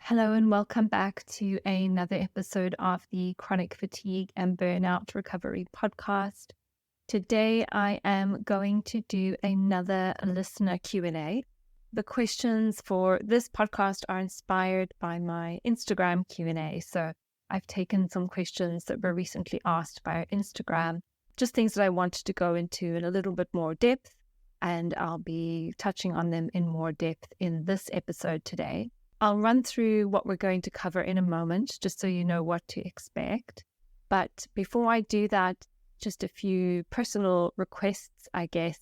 Hello and welcome back to another episode of the Chronic Fatigue and Burnout Recovery podcast. Today I am going to do another listener Q&A. The questions for this podcast are inspired by my Instagram Q&A. So I've taken some questions that were recently asked by our Instagram, just things that I wanted to go into in a little bit more depth, and I'll be touching on them in more depth in this episode today. I'll run through what we're going to cover in a moment, just so you know what to expect. But before I do that, just a few personal requests, I guess.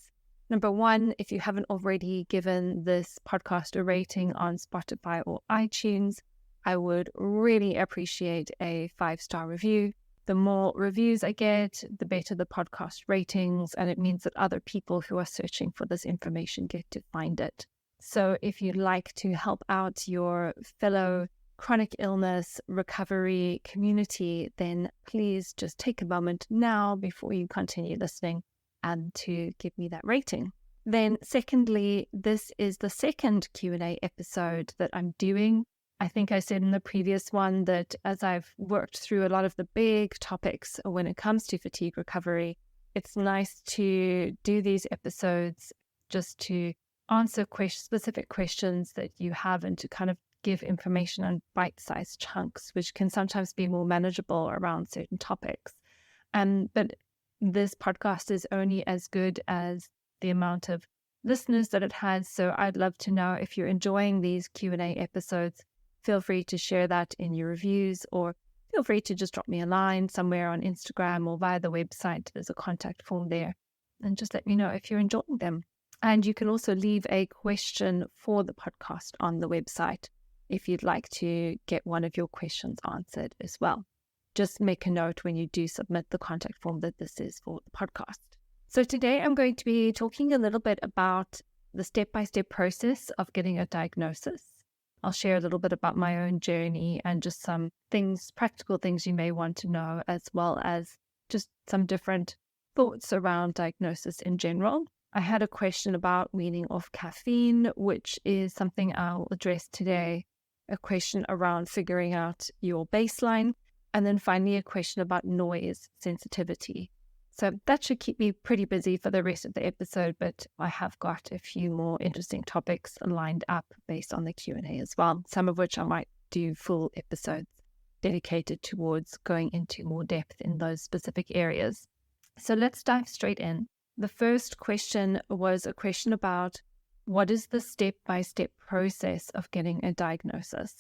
Number one, if you haven't already given this podcast a rating on Spotify or iTunes, I would really appreciate a 5-star review. The more reviews I get, the better the podcast ratings, and it means that other people who are searching for this information get to find it. So if you'd like to help out your fellow chronic illness recovery community, then please just take a moment now before you continue listening and to give me that rating. Then secondly, this is the second Q&A episode that I'm doing. I think I said in the previous one that as I've worked through a lot of the big topics when it comes to fatigue recovery, it's nice to do these episodes just to answer specific questions that you have and to kind of give information on bite-sized chunks, which can sometimes be more manageable around certain topics. But this podcast is only as good as the amount of listeners that it has. So I'd love to know if you're enjoying these Q&A episodes. Feel free to share that in your reviews, or feel free to just drop me a line somewhere on Instagram or via the website. There's a contact form there. And just let me know if you're enjoying them. And you can also leave a question for the podcast on the website if you'd like to get one of your questions answered as well. Just make a note when you do submit the contact form that this is for the podcast. So today I'm going to be talking a little bit about the step-by-step process of getting a diagnosis. I'll share a little bit about my own journey and just some things, practical things you may want to know, as well as just some different thoughts around diagnosis in general. I had a question about weaning off caffeine, which is something I'll address today. A question around figuring out your baseline. And then finally, a question about noise sensitivity. So that should keep me pretty busy for the rest of the episode, but I have got a few more interesting topics lined up based on the Q&A as well, some of which I might do full episodes dedicated towards going into more depth in those specific areas. So let's dive straight in. The first question was a question about what is the step-by-step process of getting a diagnosis?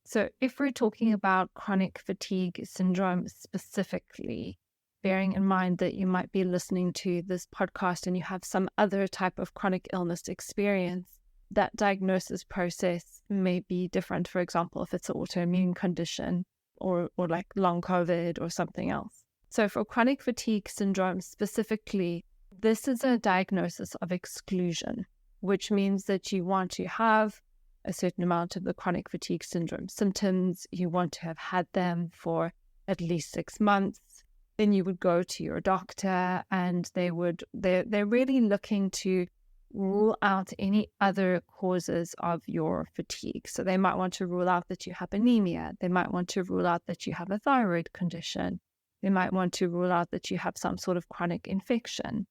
So if we're talking about chronic fatigue syndrome specifically, bearing in mind that you might be listening to this podcast and you have some other type of chronic illness experience, that diagnosis process may be different. For example, if it's an autoimmune condition or like long COVID or something else. So for chronic fatigue syndrome specifically, this is a diagnosis of exclusion, which means that you want to have a certain amount of the chronic fatigue syndrome symptoms. You want to have had them for at least 6 months. Then you would go to your doctor and they're really looking to rule out any other causes of your fatigue. So they might want to rule out that you have anemia. They might want to rule out that you have a thyroid condition. They might want to rule out that you have some sort of chronic infection.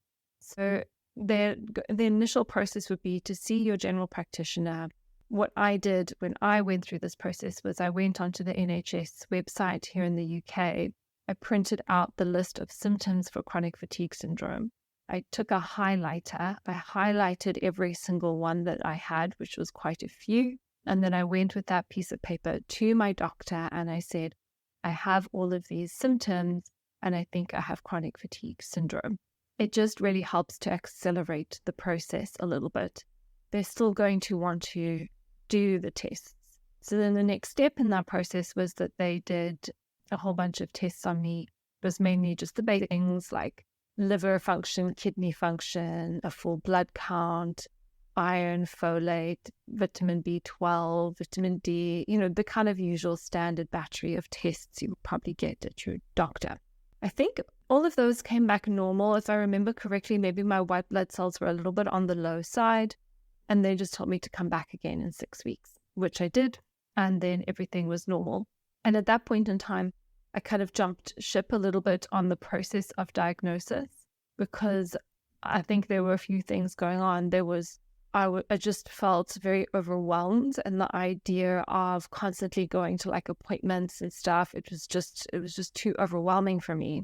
So the initial process would be to see your general practitioner. What I did when I went through this process was I went onto the NHS website here in the UK. I printed out the list of symptoms for chronic fatigue syndrome. I took a highlighter. I highlighted every single one that I had, which was quite a few. And then I went with that piece of paper to my doctor and I said, I have all of these symptoms and I think I have chronic fatigue syndrome. It just really helps to accelerate the process a little bit. They're still going to want to do the tests. So then the next step in that process was that they did a whole bunch of tests on me. It was mainly just the basic things like liver function, kidney function, a full blood count, iron, folate, vitamin B12, vitamin D, the kind of usual standard battery of tests you would probably get at your doctor. I think all of those came back normal. If I remember correctly, maybe my white blood cells were a little bit on the low side, and they just told me to come back again in 6 weeks, which I did. and then everything was normal. And at that point in time, I kind of jumped ship a little bit on the process of diagnosis because I think there were a few things going on. I just felt very overwhelmed, and the idea of constantly going to like appointments and stuff, it was just too overwhelming for me.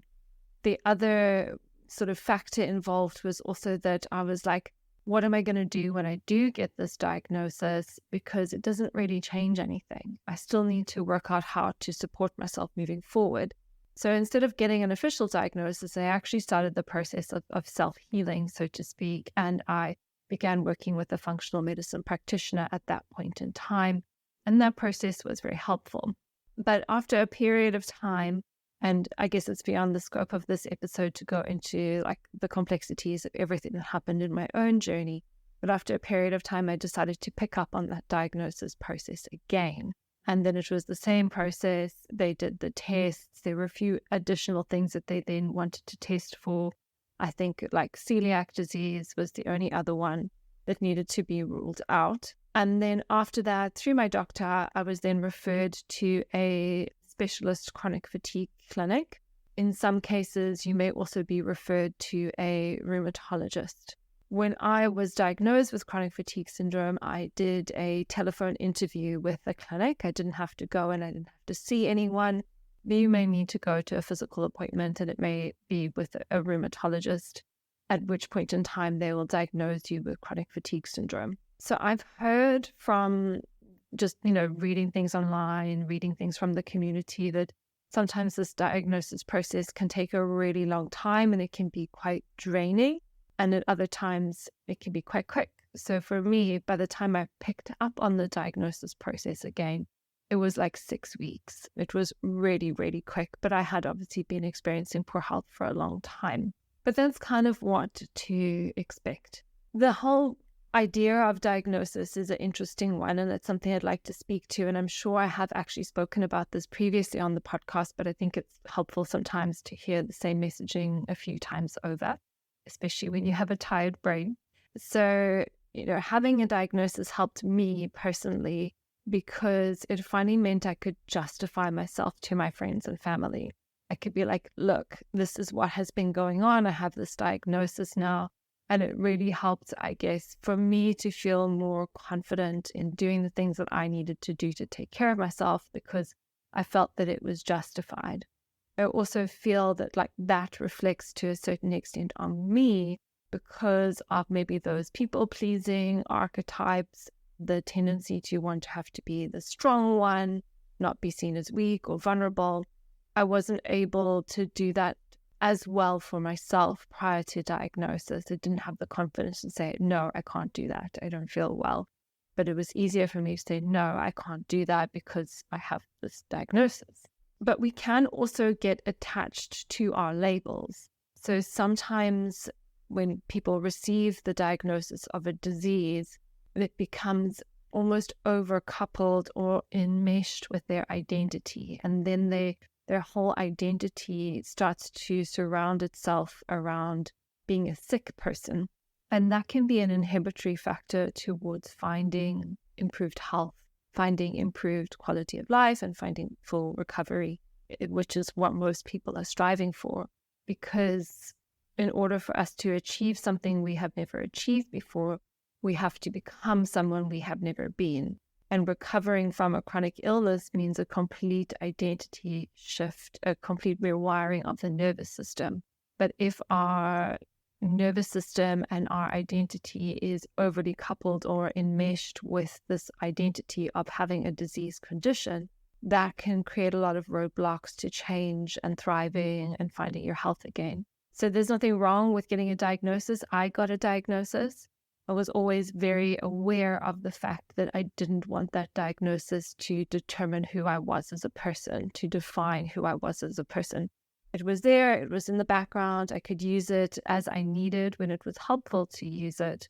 The other sort of factor involved was also that I was like, what am I going to do when I do get this diagnosis? Because it doesn't really change anything. I still need to work out how to support myself moving forward. So instead of getting an official diagnosis, I actually started the process of self-healing, so to speak. And I began working with a functional medicine practitioner at that point in time. And that process was very helpful. But after a period of time, and I guess it's beyond the scope of this episode to go into like the complexities of everything that happened in my own journey. But after a period of time, I decided to pick up on that diagnosis process again. And then it was the same process. They did the tests. There were a few additional things that they then wanted to test for. I think like celiac disease was the only other one that needed to be ruled out. And then after that, through my doctor, I was then referred to a specialist chronic fatigue clinic. In some cases, you may also be referred to a rheumatologist. When I was diagnosed with chronic fatigue syndrome, I did a telephone interview with the clinic. I didn't have to go and I didn't have to see anyone. You may need to go to a physical appointment, and it may be with a rheumatologist, at which point in time they will diagnose you with chronic fatigue syndrome. So I've heard from just, reading things online, reading things from the community, that sometimes this diagnosis process can take a really long time and it can be quite draining. And at other times it can be quite quick. So for me, by the time I picked up on the diagnosis process again, it was like 6 weeks. It was really, really quick, but I had obviously been experiencing poor health for a long time. But that's kind of what to expect. The whole idea of diagnosis is an interesting one, and it's something I'd like to speak to. And I'm sure I have actually spoken about this previously on the podcast, but I think it's helpful sometimes to hear the same messaging a few times over, especially when you have a tired brain. So, having a diagnosis helped me personally because it finally meant I could justify myself to my friends and family. I could be like, look, this is what has been going on. I have this diagnosis now. And it really helped, I guess, for me to feel more confident in doing the things that I needed to do to take care of myself, because I felt that it was justified. I also feel that that reflects to a certain extent on me because of maybe those people-pleasing archetypes, the tendency to want to have to be the strong one, not be seen as weak or vulnerable. I wasn't able to do that as well for myself prior to diagnosis. I didn't have the confidence to say, no, I can't do that. I don't feel well. But it was easier for me to say, no, I can't do that because I have this diagnosis. But we can also get attached to our labels. So sometimes when people receive the diagnosis of a disease, it becomes almost overcoupled or enmeshed with their identity. And then their whole identity starts to surround itself around being a sick person. And that can be an inhibitory factor towards finding improved health, finding improved quality of life, and finding full recovery, which is what most people are striving for. Because in order for us to achieve something we have never achieved before, we have to become someone we have never been. And recovering from a chronic illness means a complete identity shift, a complete rewiring of the nervous system. But if our nervous system and our identity is overly coupled or enmeshed with this identity of having a disease condition, that can create a lot of roadblocks to change and thriving and finding your health again. So there's nothing wrong with getting a diagnosis. I got a diagnosis. I was always very aware of the fact that I didn't want that diagnosis to determine who I was as a person, to define who I was as a person. It was there, it was in the background. I could use it as I needed when it was helpful to use it.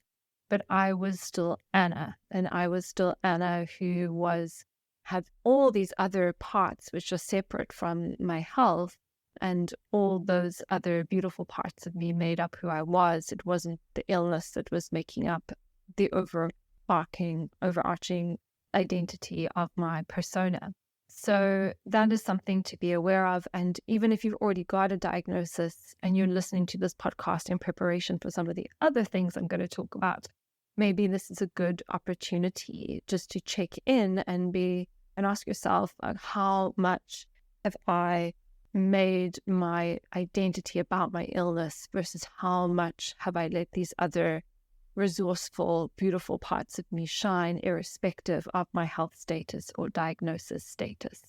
But I was still Anna, and I was still Anna who had all these other parts which are separate from my health. And all those other beautiful parts of me made up who I was. It wasn't the illness that was making up the overarching identity of my persona. So that is something to be aware of. And even if you've already got a diagnosis and you're listening to this podcast in preparation for some of the other things I'm going to talk about, maybe this is a good opportunity just to check in and ask yourself, how much have I made my identity about my illness versus how much have I let these other resourceful, beautiful parts of me shine, irrespective of my health status or diagnosis status.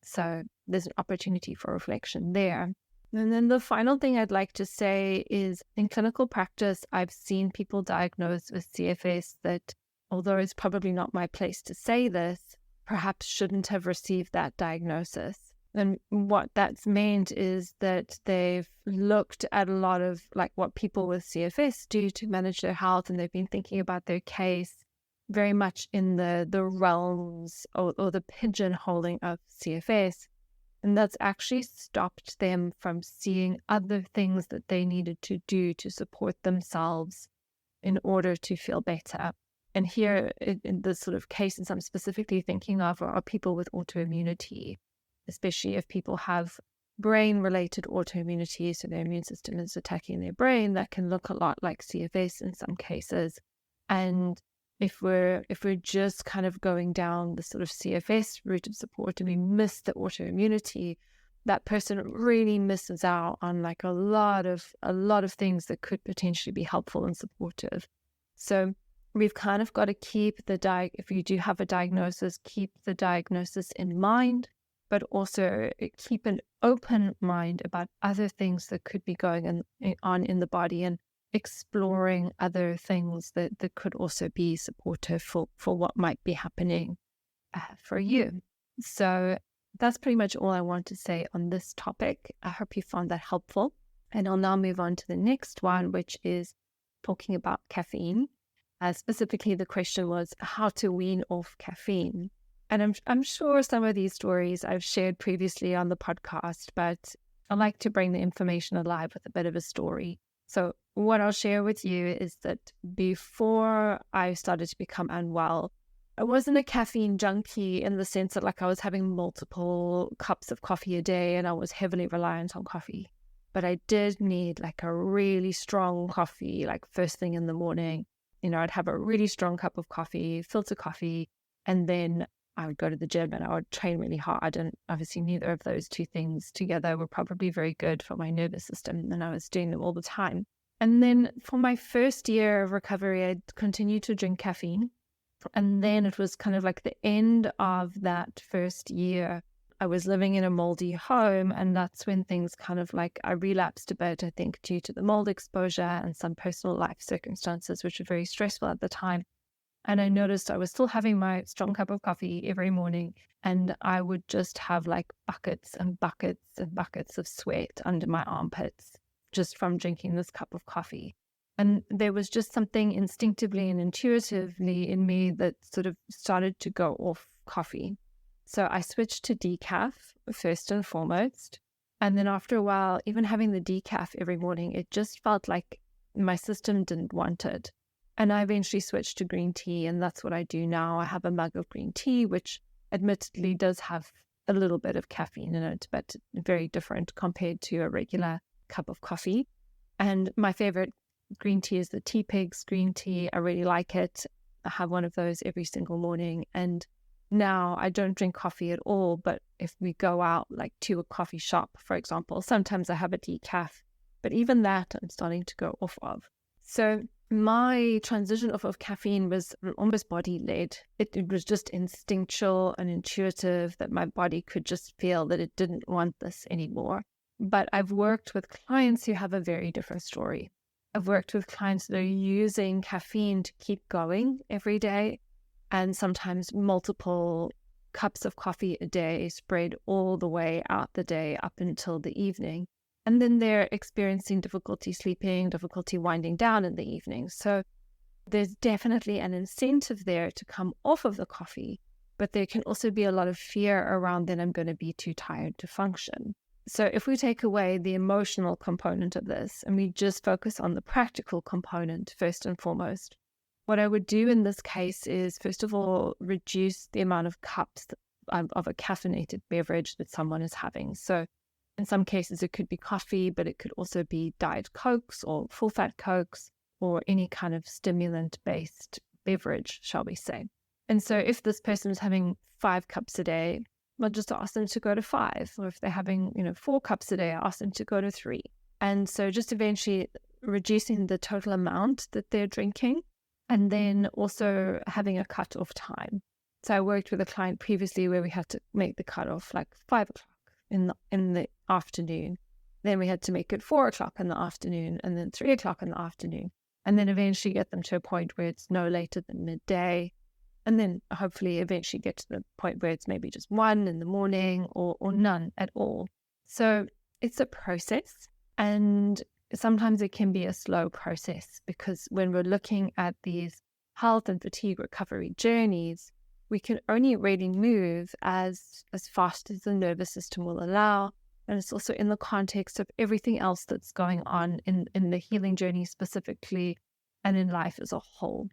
So there's an opportunity for reflection there. And then the final thing I'd like to say is, in clinical practice, I've seen people diagnosed with CFS that, although it's probably not my place to say this, perhaps shouldn't have received that diagnosis. And what that's meant is that they've looked at a lot of like what people with CFS do to manage their health, and they've been thinking about their case very much in the realms or the pigeonholing of CFS. And that's actually stopped them from seeing other things that they needed to do to support themselves in order to feel better. And here, in the sort of cases I'm specifically thinking of are people with autoimmunity, especially if people have brain-related autoimmunity, so their immune system is attacking their brain. That can look a lot like CFS in some cases. And if we're just kind of going down the sort of CFS route of support and we miss the autoimmunity, that person really misses out on like a lot of things that could potentially be helpful and supportive. So we've kind of got to keep if you do have a diagnosis, keep the diagnosis in mind, but also keep an open mind about other things that could be going on in the body, and exploring other things that could also be supportive for what might be happening for you. So that's pretty much all I want to say on this topic. I hope you found that helpful. And I'll now move on to the next one, which is talking about caffeine. Specifically, the question was how to wean off caffeine. And I'm sure some of these stories I've shared previously on the podcast, but I like to bring the information alive with a bit of a story. So what I'll share with you is that before I started to become unwell, I wasn't a caffeine junkie in the sense that like I was having multiple cups of coffee a day and I was heavily reliant on coffee. But I did need like a really strong coffee, like first thing in the morning. I'd have a really strong cup of coffee, filter coffee, and then I would go to the gym and I would train really hard. And obviously neither of those two things together were probably very good for my nervous system, and I was doing them all the time. And then for my first year of recovery, I continued to drink caffeine. And then it was kind of like the end of that first year. I was living in a moldy home, and that's when things kind of like I relapsed a bit, I think, due to the mold exposure and some personal life circumstances, which were very stressful at the time. And I noticed I was still having my strong cup of coffee every morning, and I would just have like buckets and buckets and buckets of sweat under my armpits just from drinking this cup of coffee. And there was just something instinctively and intuitively in me that sort of started to go off coffee. So I switched to decaf first and foremost. And then after a while, even having the decaf every morning, it just felt like my system didn't want it. And I eventually switched to green tea, and that's what I do now. I have a mug of green tea, which admittedly does have a little bit of caffeine in it, but very different compared to a regular cup of coffee. And my favorite green tea is the Tea Pigs green tea. I really like it. I have one of those every single morning. And now I don't drink coffee at all, but if we go out like to a coffee shop, for example, sometimes I have a decaf, but even that I'm starting to go off of. So my transition off of caffeine was almost body-led. It was just instinctual and intuitive that my body could just feel that it didn't want this anymore. But I've worked with clients who have a very different story. I've worked with clients that are using caffeine to keep going every day, and sometimes multiple cups of coffee a day spread all the way out the day up until the evening. And then they're experiencing difficulty sleeping, difficulty winding down in the evening. So there's definitely an incentive there to come off of the coffee, but there can also be a lot of fear around that I'm going to be too tired to function. So if we take away the emotional component of this and we just focus on the practical component first and foremost, What I would do in this case is, first of all, reduce the amount of cups of a caffeinated beverage that someone is having. So in some cases, it could be coffee, but it could also be Diet Cokes or full-fat Cokes or any kind of stimulant-based beverage, shall we say. And so if this person is having 5 cups a day, I'll just ask them to go to 5. Or if they're having, 4 cups a day, I ask them to go to 3. And so just eventually reducing the total amount that they're drinking, and then also having a cut-off time. So I worked with a client previously where we had to make the cut-off like 5 o'clock in the afternoon. Then we had to make it 4 o'clock in the afternoon, and then 3 o'clock in the afternoon. And then eventually get them to a point where it's no later than midday. And then hopefully eventually get to the point where it's maybe just 1 in the morning or none at all. So it's a process, and sometimes it can be a slow process, because when we're looking at these health and fatigue recovery journeys, we can only really move as fast as the nervous system will allow. And it's also in the context of everything else that's going on in the healing journey specifically, and in life as a whole.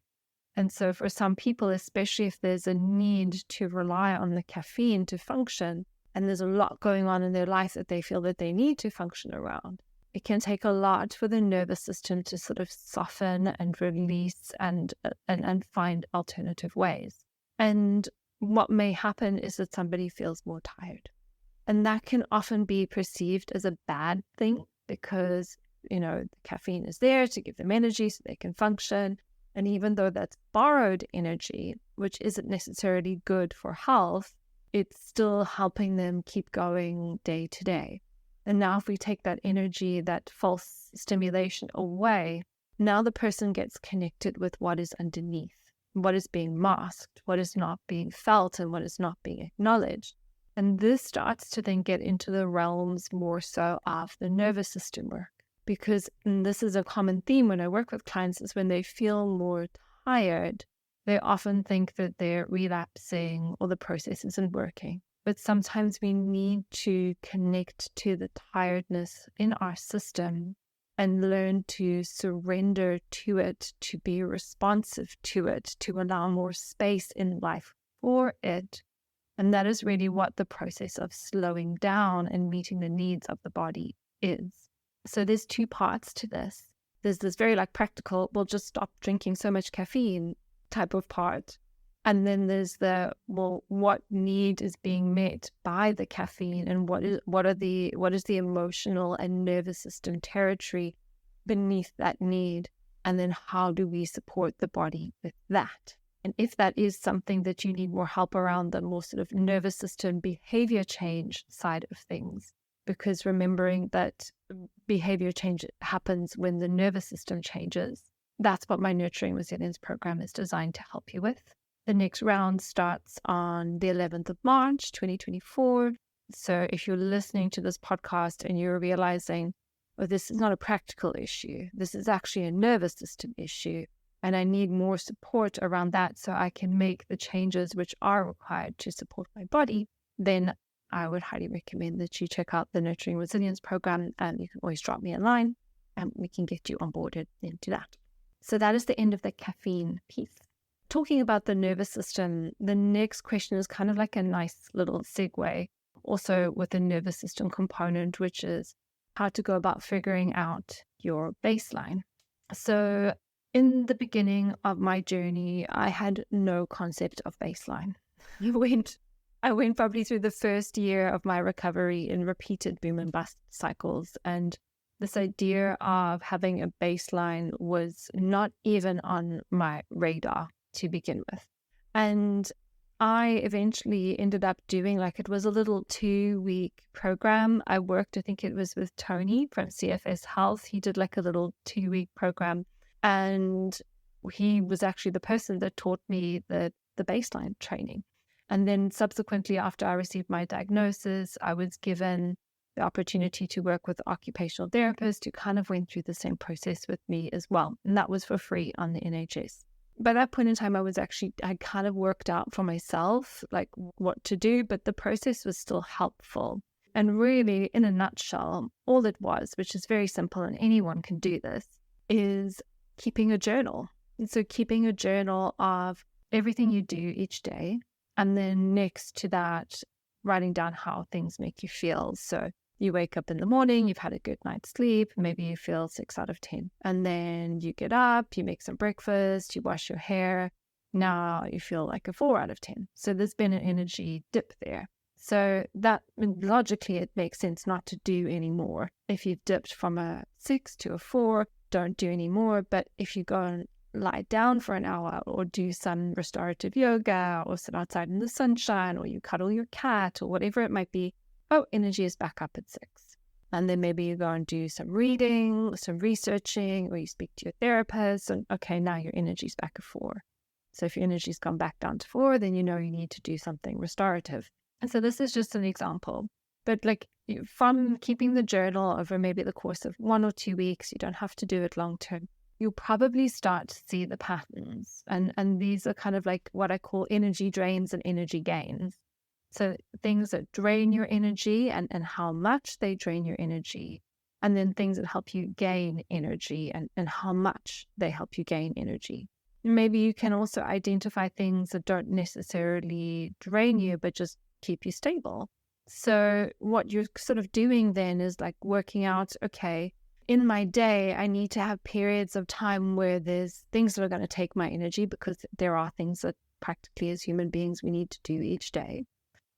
And so for some people, especially if there's a need to rely on the caffeine to function, and there's a lot going on in their life that they feel that they need to function around, it can take a lot for the nervous system to sort of soften and release and find alternative ways. And what may happen is that somebody feels more tired. And that can often be perceived as a bad thing, because, the caffeine is there to give them energy so they can function. And even though that's borrowed energy, which isn't necessarily good for health, it's still helping them keep going day to day. And now if we take that energy, that false stimulation away, now the person gets connected with what is underneath, what is being masked, what is not being felt, and what is not being acknowledged. And this starts to then get into the realms more so of the nervous system work. Because, and this is a common theme when I work with clients, is when they feel more tired, they often think that they're relapsing or the process isn't working. But sometimes we need to connect to the tiredness in our system and learn to surrender to it, to be responsive to it, to allow more space in life for it. And that is really what the process of slowing down and meeting the needs of the body is. So there's 2 parts to this. There's this very practical, we'll just stop drinking so much caffeine type of part. And then there's what need is being met by the caffeine, and what is the emotional and nervous system territory beneath that need, and then how do we support the body with that? And if that is something that you need more help around, the more sort of nervous system behavior change side of things, because remembering that behavior change happens when the nervous system changes. That's what my Nurturing Resilience program is designed to help you with. The next round starts on the 11th of March, 2024. So if you're listening to this podcast and you're realizing, oh, this is not a practical issue, this is actually a nervous system issue, and I need more support around that so I can make the changes which are required to support my body, then I would highly recommend that you check out the Nurturing Resilience program. You can always drop me a line and we can get you onboarded into that. So that is the end of the caffeine piece. Talking about the nervous system, the next question is kind of like a nice little segue, also with the nervous system component, which is how to go about figuring out your baseline. So in the beginning of my journey, I had no concept of baseline. I went probably through the first year of my recovery in repeated boom and bust cycles. And this idea of having a baseline was not even on my radar to begin with. And I eventually ended up doing it was a little 2-week program. I think it was with Tony from CFS Health. He did a little 2-week program. And he was actually the person that taught me the baseline training. And then subsequently, after I received my diagnosis, I was given the opportunity to work with occupational therapists who kind of went through the same process with me as well. And that was for free on the NHS. By that point in time, I kind of worked out for myself, what to do, but the process was still helpful. And really, in a nutshell, all it was, which is very simple and anyone can do this, is keeping a journal. So keeping a journal of everything you do each day, and then next to that, writing down how things make you feel. So you wake up in the morning, you've had a good night's sleep, maybe you feel 6 out of 10. And then you get up, you make some breakfast, you wash your hair. Now you feel like a 4 out of 10. So there's been an energy dip there. So that logically, it makes sense not to do any more. If you've dipped from a 6 to a 4, don't do any more. But if you go and lie down for an hour or do some restorative yoga or sit outside in the sunshine or you cuddle your cat or whatever it might be, energy is back up at 6. And then maybe you go and do some reading, some researching, or you speak to your therapist and okay, now your energy's back at 4. So if your energy's gone back down to 4, then you know you need to do something restorative. And so this is just an example. But like from keeping the journal over maybe the course of 1 or 2 weeks, you don't have to do it long term. You'll probably start to see the patterns. And these are kind of like what I call energy drains and energy gains. So things that drain your energy and how much they drain your energy. And then things that help you gain energy and how much they help you gain energy. Maybe you can also identify things that don't necessarily drain you, but just keep you stable. So what you're sort of doing then is like working out, okay, in my day, I need to have periods of time where there's things that are going to take my energy because there are things that practically as human beings we need to do each day.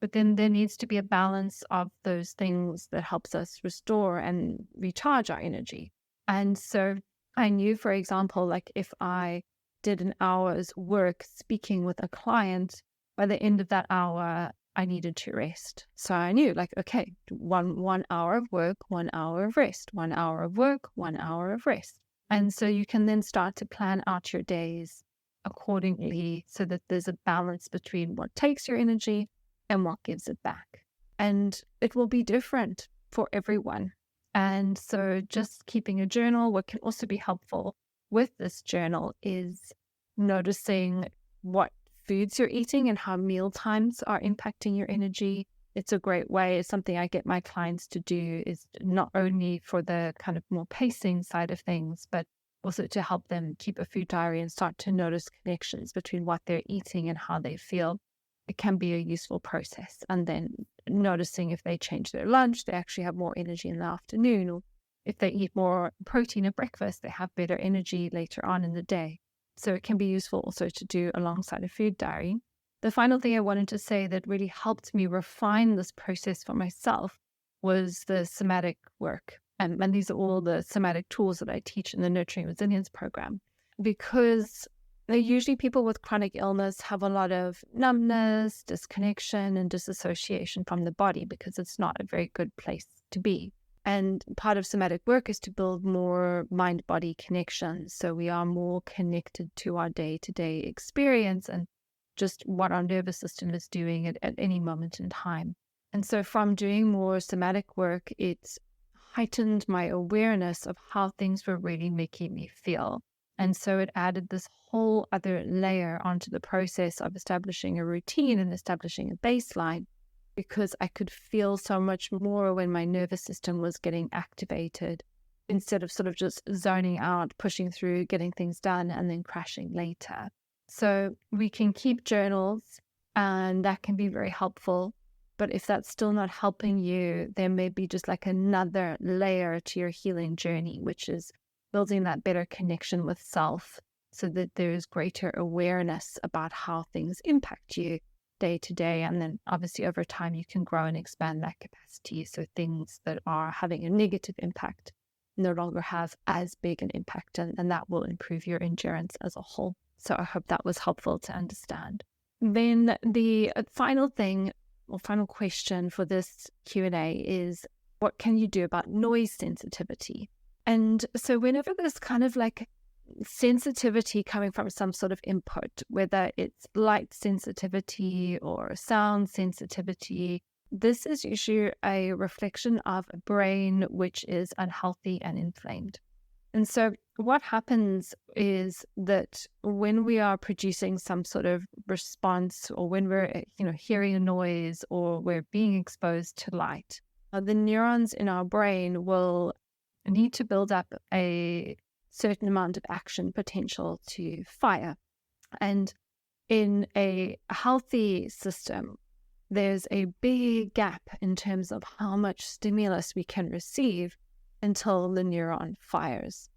But then there needs to be a balance of those things that helps us restore and recharge our energy. And so I knew, for example, like if I did an hour's work speaking with a client, by the end of that hour, I needed to rest. So I knew like, okay, one hour of work, 1 hour of rest, 1 hour of work, 1 hour of rest. And so you can then start to plan out your days accordingly so that there's a balance between what takes your energy and what gives it back. And it will be different for everyone. And so just keeping a journal, what can also be helpful with this journal is noticing what foods you're eating and how meal times are impacting your energy. It's a great way. It's something I get my clients to do is not only for the kind of more pacing side of things, but also to help them keep a food diary and start to notice connections between what they're eating and how they feel. It can be a useful process. And then noticing if they change their lunch, they actually have more energy in the afternoon, or if they eat more protein at breakfast, they have better energy later on in the day. So it can be useful also to do alongside a food diary. The final thing I wanted to say that really helped me refine this process for myself was the somatic work. And these are all the somatic tools that I teach in the Nurturing Resilience program. Because usually people with chronic illness have a lot of numbness, disconnection, and disassociation from the body because it's not a very good place to be. And part of somatic work is to build more mind-body connections. So we are more connected to our day-to-day experience and just what our nervous system is doing at any moment in time. And so from doing more somatic work, it's heightened my awareness of how things were really making me feel. And so it added this whole other layer onto the process of establishing a routine and establishing a baseline, because I could feel so much more when my nervous system was getting activated instead of sort of just zoning out, pushing through, getting things done, and then crashing later. So we can keep journals, and that can be very helpful. But if that's still not helping you, there may be just like another layer to your healing journey, which is building that better connection with self so that there's greater awareness about how things impact you day to day. And then obviously over time, you can grow and expand that capacity. So things that are having a negative impact no longer have as big an impact, and that will improve your endurance as a whole. So I hope that was helpful to understand. Then the final thing or final question for this Q&A is, what can you do about noise sensitivity? And so whenever there's kind of like sensitivity coming from some sort of input, whether it's light sensitivity or sound sensitivity, this is usually a reflection of a brain which is unhealthy and inflamed. And so what happens is that when we are producing some sort of response, or when we're hearing a noise, or we're being exposed to light, the neurons in our brain will need to build up a certain amount of action potential to fire. And in a healthy system, there's a big gap in terms of how much stimulus we can receive until the neuron fires.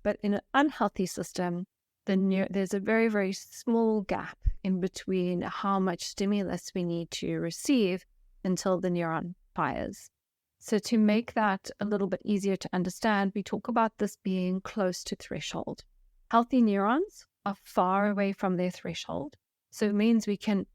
But in an unhealthy system, there's a very, very small gap in between how much stimulus we need to receive until the neuron fires. So to make that a little bit easier to understand, we talk about this being close to threshold. Healthy neurons are far away from their threshold. So it means we can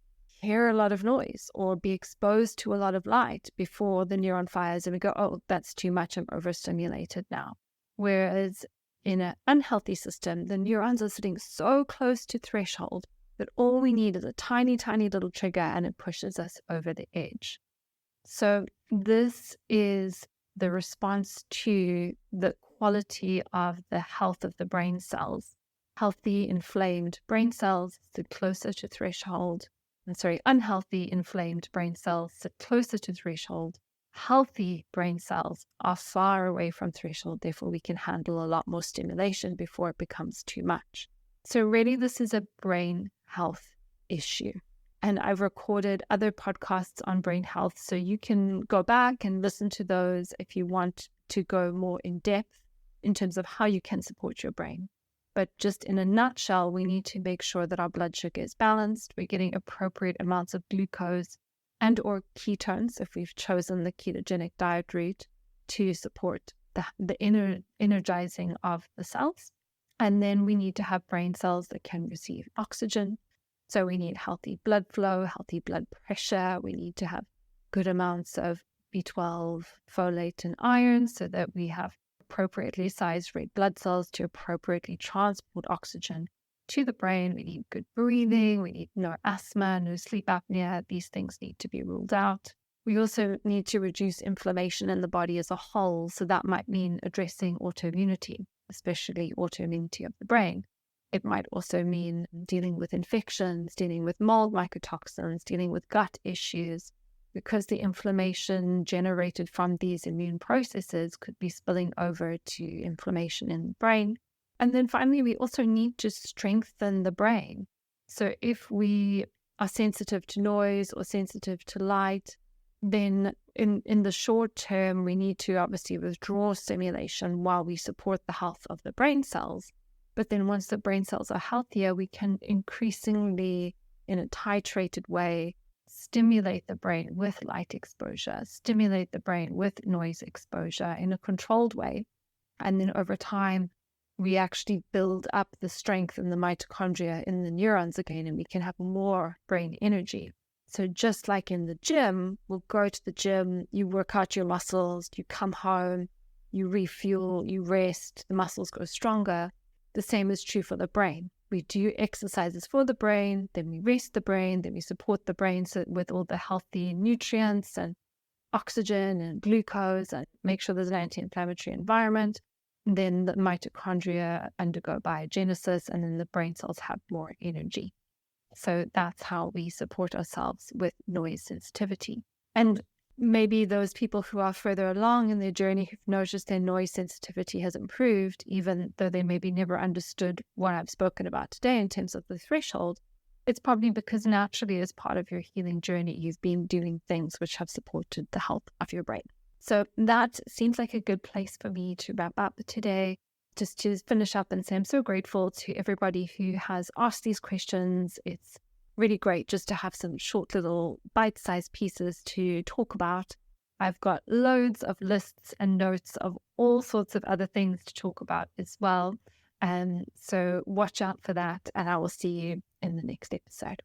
hear a lot of noise or be exposed to a lot of light before the neuron fires and we go, oh, that's too much, I'm overstimulated now. Whereas in an unhealthy system, the neurons are sitting so close to threshold that all we need is a tiny, tiny little trigger and it pushes us over the edge. So this is the response to the quality of the health of the brain cells. Healthy, inflamed brain cells sit closer to threshold. Unhealthy, inflamed brain cells sit closer to threshold. Healthy brain cells are far away from threshold, therefore we can handle a lot more stimulation before it becomes too much. So really this is a brain health issue. And I've recorded other podcasts on brain health, so you can go back and listen to those if you want to go more in depth in terms of how you can support your brain. But just in a nutshell, we need to make sure that our blood sugar is balanced. We're getting appropriate amounts of glucose and or ketones if we've chosen the ketogenic diet route to support the energizing of the cells. And then we need to have brain cells that can receive oxygen. So we need healthy blood flow, healthy blood pressure. We need to have good amounts of B12, folate, and iron so that we have appropriately sized red blood cells to appropriately transport oxygen to the brain. We need good breathing. We need no asthma, no sleep apnea. These things need to be ruled out. We also need to reduce inflammation in the body as a whole. So that might mean addressing autoimmunity, especially autoimmunity of the brain. It might also mean dealing with infections, dealing with mold mycotoxins, dealing with gut issues, because the inflammation generated from these immune processes could be spilling over to inflammation in the brain. And then finally, we also need to strengthen the brain. So if we are sensitive to noise or sensitive to light, then in the short term, we need to obviously withdraw stimulation while we support the health of the brain cells. But then once the brain cells are healthier, we can increasingly, in a titrated way, stimulate the brain with light exposure, stimulate the brain with noise exposure in a controlled way. And then over time, we actually build up the strength in the mitochondria in the neurons again, and we can have more brain energy. So just like in the gym, we'll go to the gym, you work out your muscles, you come home, you refuel, you rest, the muscles go stronger. The same is true for the brain. We do exercises for the brain, then we rest the brain, then we support the brain with all the healthy nutrients and oxygen and glucose and make sure there's an anti-inflammatory environment. And then the mitochondria undergo biogenesis and then the brain cells have more energy. So that's how we support ourselves with noise sensitivity. And maybe those people who are further along in their journey who've noticed their noise sensitivity has improved, even though they maybe never understood what I've spoken about today in terms of the threshold, it's probably because naturally as part of your healing journey, you've been doing things which have supported the health of your brain. So that seems like a good place for me to wrap up today. Just to finish up and say I'm so grateful to everybody who has asked these questions. It's really great just to have some short little bite-sized pieces to talk about. I've got loads of lists and notes of all sorts of other things to talk about as well. And so watch out for that, and I will see you in the next episode.